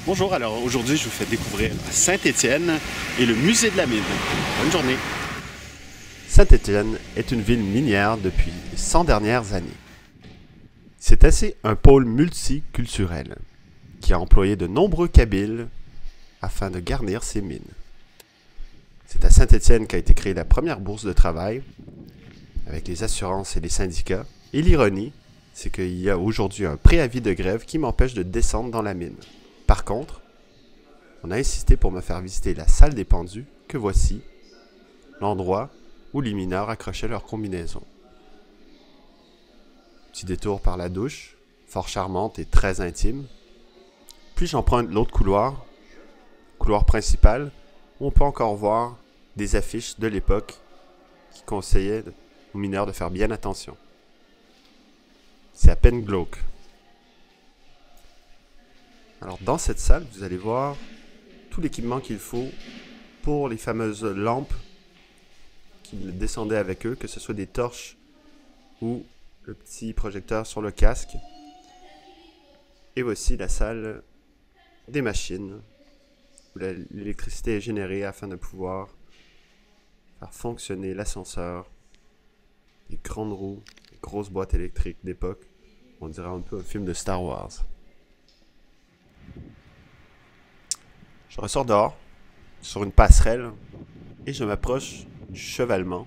Bonjour, alors aujourd'hui je vous fais découvrir Saint-Étienne et le musée de la mine. Bonne journée. Saint-Étienne est une ville minière depuis les 100 dernières années. C'est ainsi un pôle multiculturel qui a employé de nombreux Kabyles afin de garnir ses mines. C'est à Saint-Étienne qu'a été créée la première bourse de travail avec les assurances et les syndicats. Et l'ironie, c'est qu'il y a aujourd'hui un préavis de grève qui m'empêche de descendre dans la mine. Par contre, on a insisté pour me faire visiter la salle des pendus que voici, l'endroit où les mineurs accrochaient leurs combinaisons. Petit détour par la douche, fort charmante et très intime. Puis j'emprunte l'autre couloir principal, où on peut encore voir des affiches de l'époque qui conseillaient aux mineurs de faire bien attention. C'est à peine glauque. Alors dans cette salle, vous allez voir tout l'équipement qu'il faut pour les fameuses lampes qui descendaient avec eux, que ce soit des torches ou le petit projecteur sur le casque. Et aussi la salle des machines où l'électricité est générée afin de pouvoir faire fonctionner l'ascenseur, les grandes roues, les grosses boîtes électriques d'époque. On dirait un peu un film de Star Wars. Je ressors dehors, sur une passerelle, et je m'approche du chevalement.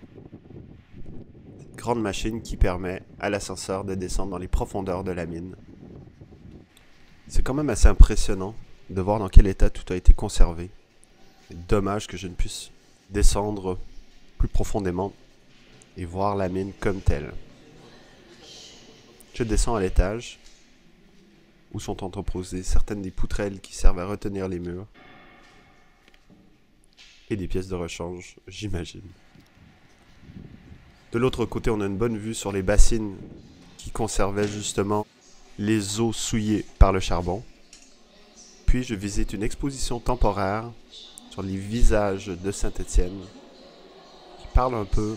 Cette grande machine qui permet à l'ascenseur de descendre dans les profondeurs de la mine. C'est quand même assez impressionnant de voir dans quel état tout a été conservé. C'est dommage que je ne puisse descendre plus profondément et voir la mine comme telle. Je descends à l'étage, où sont entreposées certaines des poutrelles qui servent à retenir les murs. Et des pièces de rechange, j'imagine. De l'autre côté, on a une bonne vue sur les bassines qui conservaient justement les eaux souillées par le charbon. Puis je visite une exposition temporaire sur les visages de Saint-Étienne qui parle un peu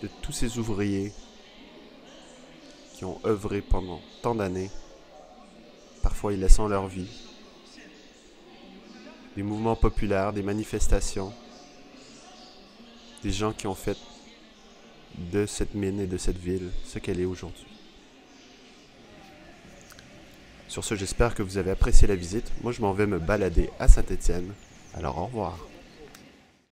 de tous ces ouvriers qui ont œuvré pendant tant d'années, parfois y laissant leur vie. Des mouvements populaires, des manifestations, des gens qui ont fait de cette mine et de cette ville ce qu'elle est aujourd'hui. Sur ce, j'espère que vous avez apprécié la visite. Moi, je m'en vais me balader à Saint-Étienne. Alors, au revoir.